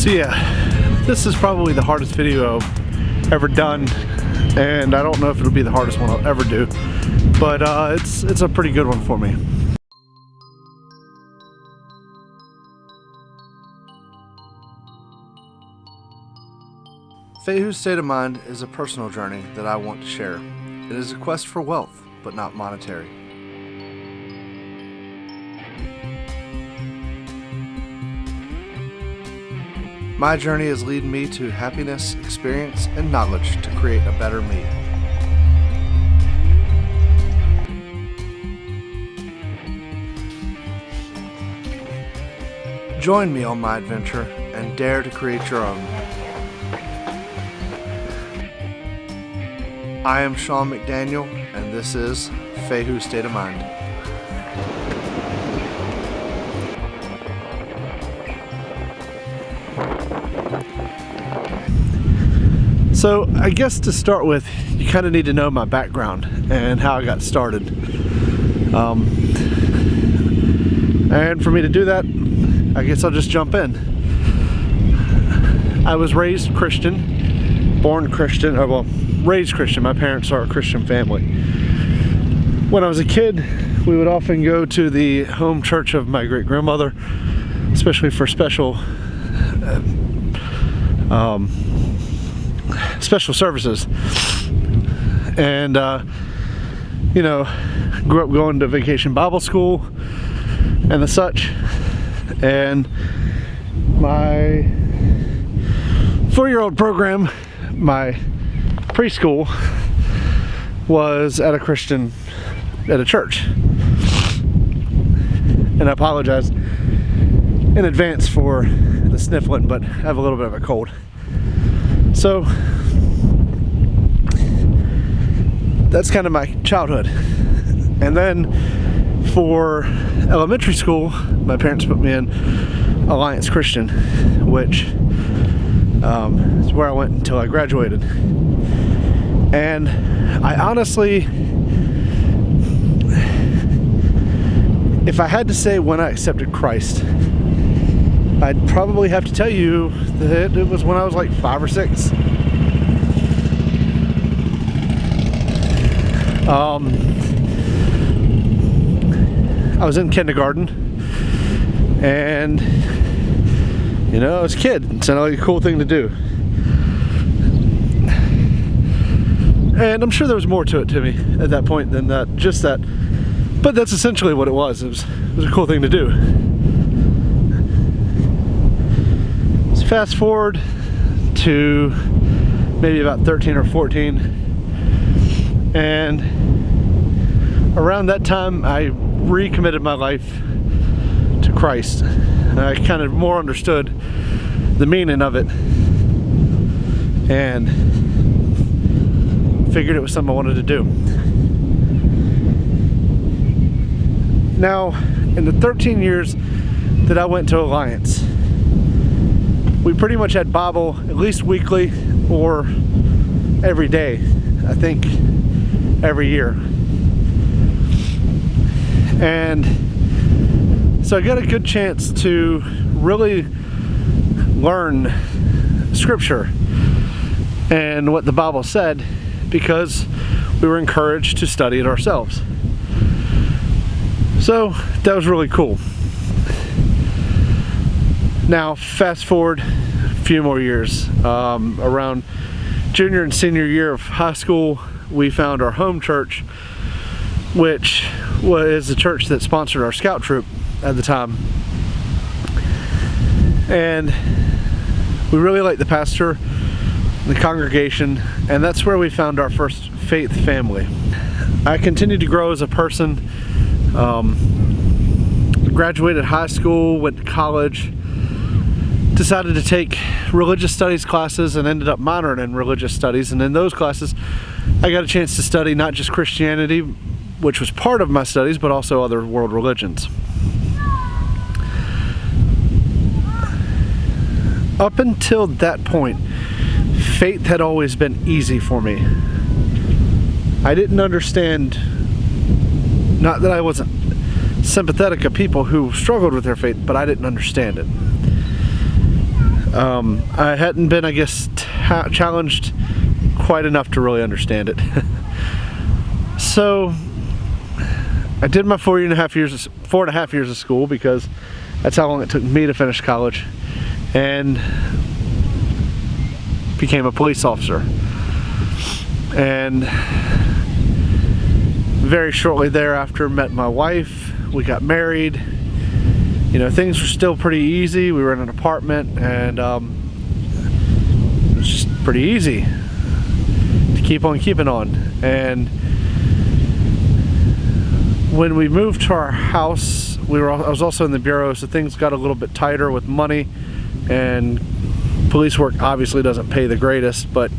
So yeah, this is probably the hardest video I've ever done, and I don't know if it'll be the hardest one I'll ever do, but it's a pretty good one for me. Fehu's state of mind is a personal journey that I want to share. It is a quest for wealth, but not monetary. My journey is leading me to happiness, experience, and knowledge to create a better me. Join me on my adventure and dare to create your own. I am Sean McDaniel, and this is Fehu's State of Mind. So I guess to start with, you kind of need to know my background and how I got started. And for me to do that, I guess I'll just jump in. I was raised Christian, born Christian, or well, raised Christian. My parents are a Christian family. When I was a kid, we would often go to the home church of my great-grandmother, especially for special services. And you know, grew up going to vacation Bible school and the such. And my 4-year-old program, my preschool, was at a church. And I apologize in advance for the sniffling, but I have a little bit of a cold. So that's kind of my childhood. And then for elementary school, my parents put me in Alliance Christian, which is where I went until I graduated. And I honestly, if I had to say when I accepted Christ, I'd probably have to tell you that it was when I was like 5 or 6. I was in kindergarten, and you know, I was a kid. It sounded like a cool thing to do. And I'm sure there was more to it to me at that point than that, just that. But that's essentially what it was. It was a cool thing to do. So fast forward to maybe about 13 or 14. And around that time, I recommitted my life to Christ. And I kind of more understood the meaning of it. And figured it was something I wanted to do. Now, in the 13 years that I went to Alliance, we pretty much had Bible at least weekly or every day, I think every year. And so I got a good chance to really learn Scripture and what the Bible said, because we were encouraged to study it ourselves. So that was really cool. Now fast forward a few more years. Around junior and senior year of high school, we found our home church, which was the church that sponsored our scout troop at the time. And we really liked the pastor, the congregation, and that's where we found our first faith family. I continued to grow as a person, graduated high school, went to college, decided to take religious studies classes and ended up minoring in religious studies. And in those classes, I got a chance to study not just Christianity, which was part of my studies, but also other world religions. Up until that point, faith had always been easy for me. I didn't understand, not that I wasn't sympathetic of people who struggled with their faith, but I didn't understand it. I hadn't been, I guess, challenged quite enough to really understand it. So I did my 4.5 years of school, because that's how long it took me to finish college, and became a police officer. And very shortly thereafter met my wife. We got married. You know, things were still pretty easy. We were in an apartment, and it was just pretty easy to keep on keeping on. And when we moved to our house, I was also in the bureau, so things got a little bit tighter with money, and police work obviously doesn't pay the greatest, but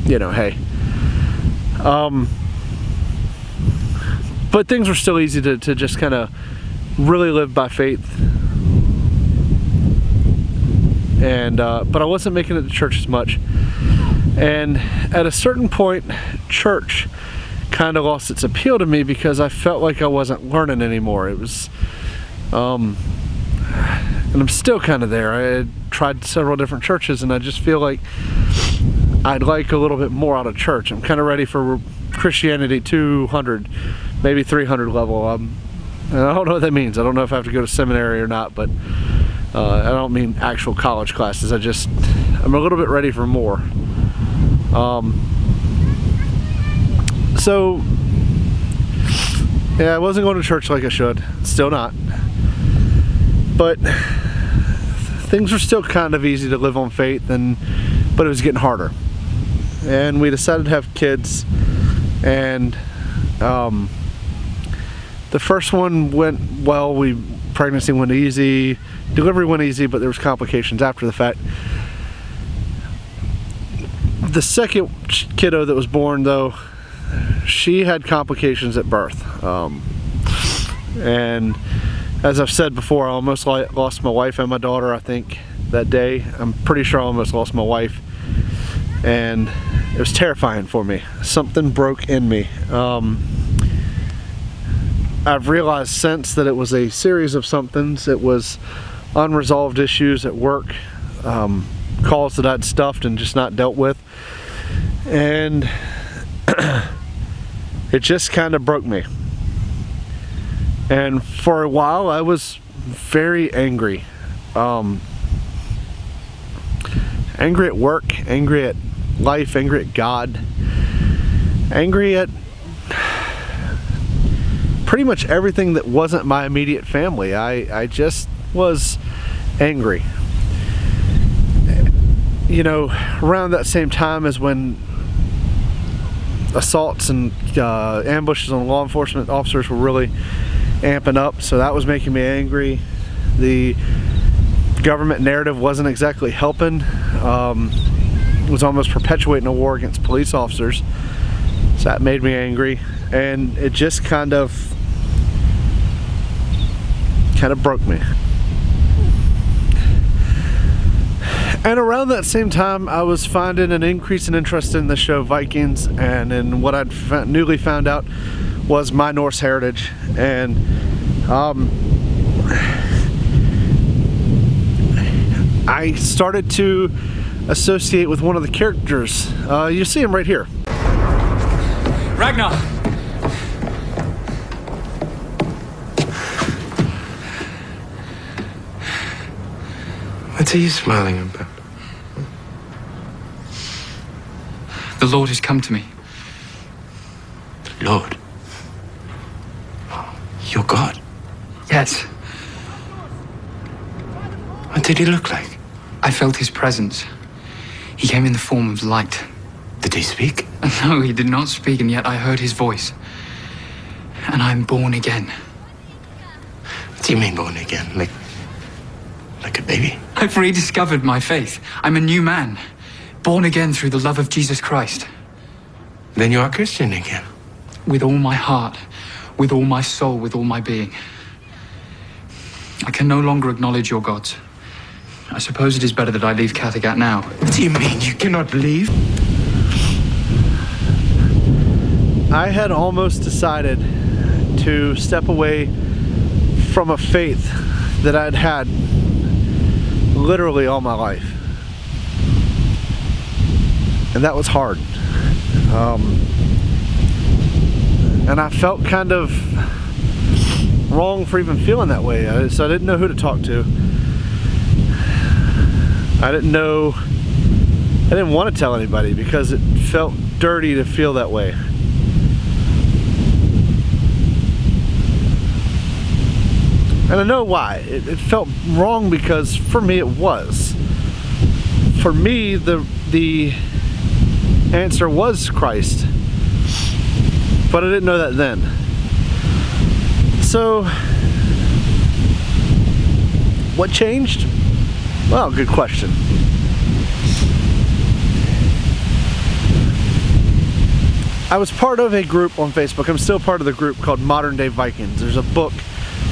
you know, hey. But things were still easy to just kind of really live by faith. And but I wasn't making it to church as much. And at a certain point, church kind of lost its appeal to me, because I felt like I wasn't learning anymore. It was, and I'm still kind of there. I had tried several different churches, and I just feel like I'd like a little bit more out of church. I'm kind of ready for Christianity 200, maybe 300 level. And I don't know what that means. I don't know if I have to go to seminary or not, but I don't mean actual college classes. I'm a little bit ready for more. So yeah, I wasn't going to church like I should. Still not. But things were still kind of easy to live on faith, but it was getting harder. And we decided to have kids, and the first one went well. Pregnancy went easy, delivery went easy, but there was complications after the fact. The second kiddo that was born, though, she had complications at birth, and as I've said before, I almost lost my wife and my daughter, I think, that day. I'm pretty sure I almost lost my wife, and it was terrifying for me. Something broke in me. I've realized since that it was a series of somethings. It was unresolved issues at work, calls that I'd stuffed and just not dealt with, and it just kind of broke me. And for a while I was very angry. Angry at work, angry at life, angry at God, angry at pretty much everything that wasn't my immediate family. I just was angry. You know, around that same time is when assaults and ambushes on law enforcement officers were really amping up, so that was making me angry. The government narrative wasn't exactly helping. It was almost perpetuating a war against police officers, so that made me angry, and it just kind of broke me. And around that same time, I was finding an increase in interest in the show Vikings, and in what I'd newly found out was my Norse heritage. And I started to associate with one of the characters. You see him right here. Ragnar! What are you smiling about? The Lord has come to me. The Lord? Your God? Yes. What did he look like? I felt his presence. He came in the form of light. Did he speak? No, he did not speak, and yet I heard his voice. And I'm born again. What do you mean born again? Like a baby? I've rediscovered my faith. I'm a new man, born again through the love of Jesus Christ. Then you are Christian again. With all my heart, with all my soul, with all my being. I can no longer acknowledge your gods. I suppose it is better that I leave Kattegat now. What do you mean you cannot leave? I had almost decided to step away from a faith that I'd had literally all my life. And that was hard. And I felt kind of wrong for even feeling that way. So I didn't know who to talk to. I didn't want to tell anybody because it felt dirty to feel that way. And I know why. It felt wrong because for me it was. For me, the answer was Christ. But I didn't know that then. So, what changed? Well, good question. I was part of a group on Facebook. I'm still part of the group called Modern Day Vikings. There's a book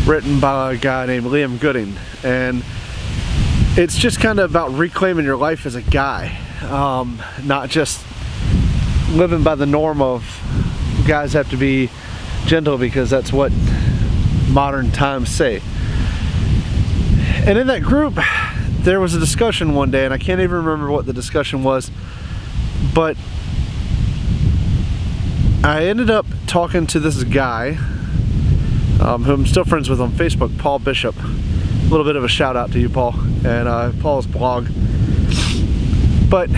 written by a guy named Liam Gooding, and it's just kind of about reclaiming your life as a guy, not just living by the norm of guys have to be gentle because that's what modern times say. And in that group there was a discussion one day, and I can't even remember what the discussion was, but I ended up talking to this guy who I'm still friends with on Facebook, Paul Bishop. A little bit of a shout out to you, Paul, and Paul's blog. But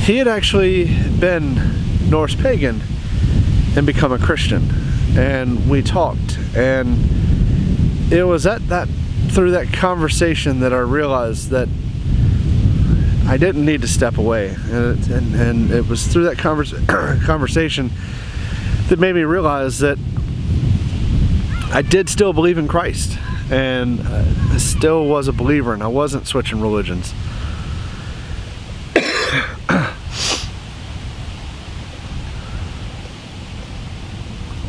he had actually been Norse pagan and become a Christian, and we talked, and it was through that conversation that I realized that I didn't need to step away, and it was through that conversation that made me realize that I did still believe in Christ, and I still was a believer, and I wasn't switching religions.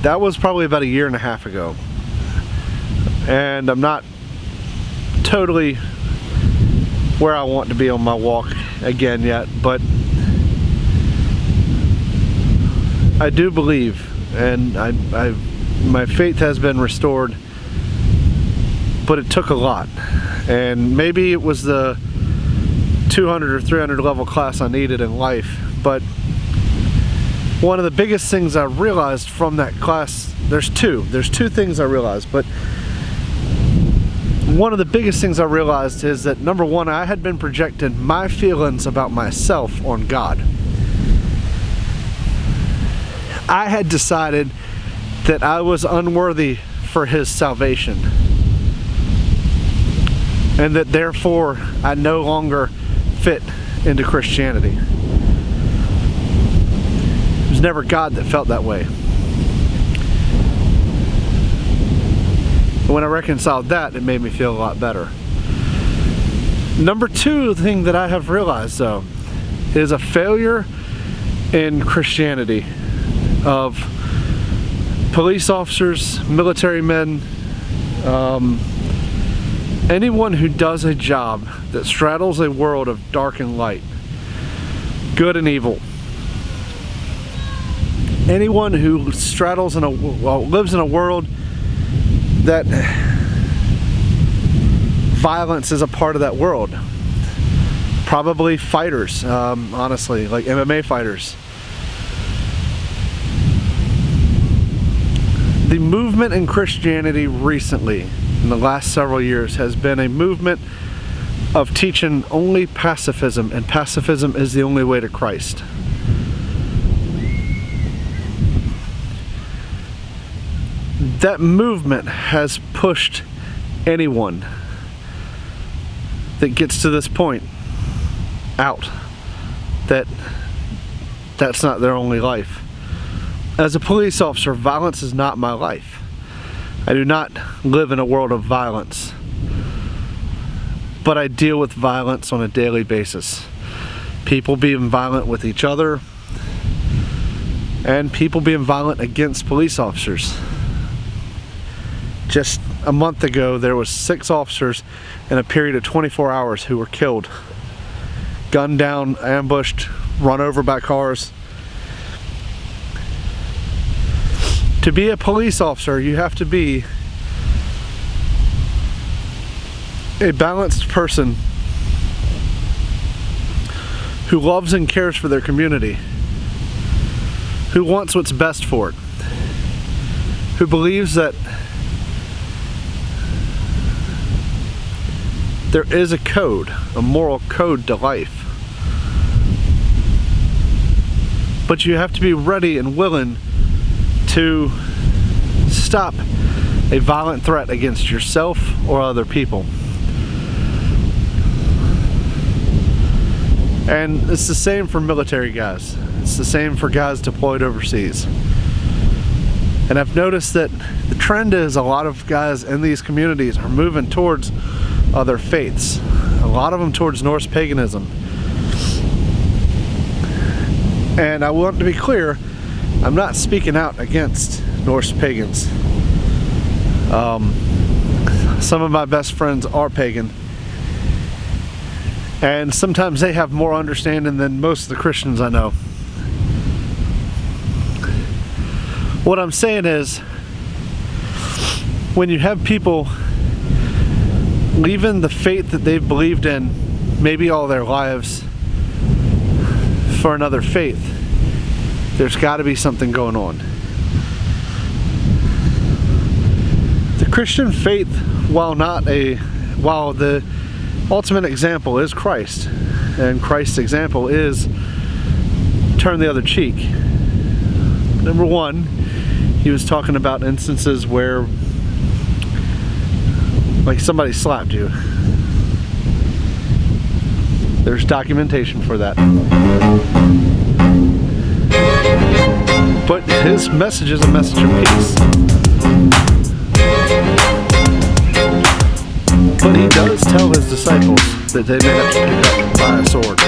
That was probably about 1.5 years ago, and I'm not totally where I want to be on my walk again yet, but I do believe, and my faith has been restored, but it took a lot. And maybe it was the 200 or 300 level class I needed in life, but one of the biggest things I realized from that class, there's two things I realized, but one of the biggest things I realized is that, number one, I had been projecting my feelings about myself on God. I had decided that I was unworthy for His salvation, and that therefore I no longer fit into Christianity. It was never God that felt that way. When I reconciled that, it made me feel a lot better. Number two thing that I have realized, though, is a failure in Christianity of police officers, military men, anyone who does a job that straddles a world of dark and light, good and evil. Anyone who straddles lives in a world that violence is a part of that world. Probably fighters, honestly, like MMA fighters. The movement in Christianity recently, in the last several years, has been a movement of teaching only pacifism, and pacifism is the only way to Christ. That movement has pushed anyone that gets to this point out. That's not their only life. As a police officer, violence is not my life. I do not live in a world of violence, but I deal with violence on a daily basis. People being violent with each other, and people being violent against police officers. Just a month ago, there was 6 officers in a period of 24 hours who were killed. Gunned down, ambushed, run over by cars. To be a police officer, you have to be a balanced person who loves and cares for their community, who wants what's best for it, who believes that there is a code, a moral code to life. But you have to be ready and willing to stop a violent threat against yourself or other people. And it's the same for military guys. It's the same for guys deployed overseas. And I've noticed that the trend is a lot of guys in these communities are moving towards other faiths. A lot of them towards Norse paganism. And I want to be clear, I'm not speaking out against Norse pagans. Some of my best friends are pagan. And sometimes they have more understanding than most of the Christians I know. What I'm saying is, when you have people leaving the faith that they've believed in maybe all their lives for another faith, there's got to be something going on. The Christian faith, while the ultimate example is Christ, and Christ's example is turn the other cheek. Number one, he was talking about instances where, like, somebody slapped you. There's documentation for that. But his message is a message of peace. But he does tell his disciples that they may have to pick up by a sword.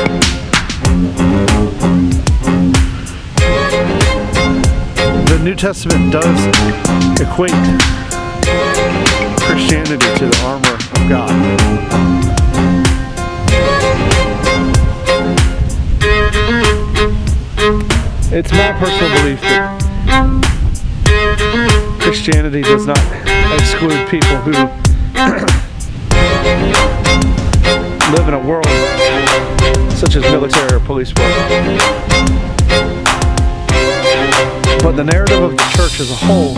The New Testament does equate Christianity to the armor of God. It's my personal belief that Christianity does not exclude people who live in a world such as military or police work. But the narrative of the church as a whole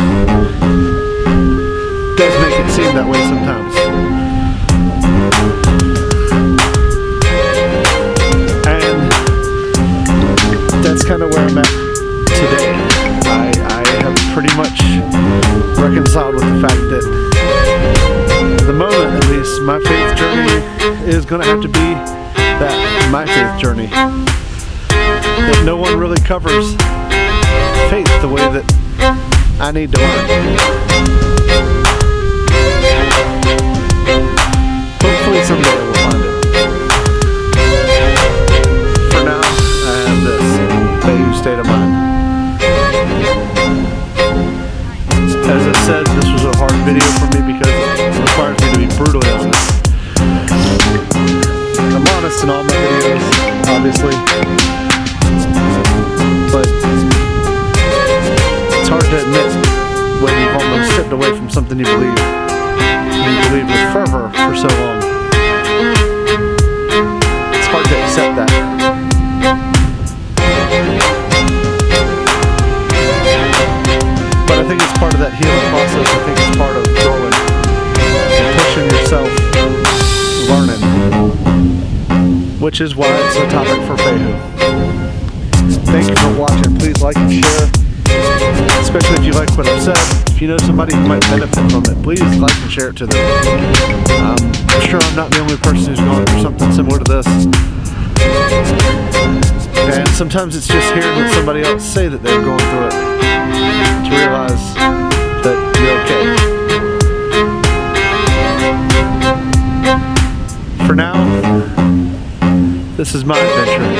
does make it seem that way sometimes. And that's kind of where I'm at today. I have pretty much reconciled with the fact that at the moment, at least, my faith journey is going to have to be that, my faith journey. That no one really covers faith the way that I need to learn. Hopefully someday I will find it. For now, I have this Bayou state of mind. As I said, this was a hard video for me because it requires me to be brutally honest. I'm honest in all my videos, obviously, but it's hard to admit when you've almost stepped away from something you believe with fervor for so long. It's hard to accept that. But I think it's part of that healing process. I think it's part of growing and pushing yourself, learning, which is why it's a topic for Fehu. Thank you for watching. Please like and share, especially if you like what I've said. If you know somebody who might benefit from it, please like and share it to them. I'm sure I'm not the only person who's going through something similar to this. And sometimes it's just hearing that somebody else say that they're going through it to realize that you're okay. For now, this is my adventure.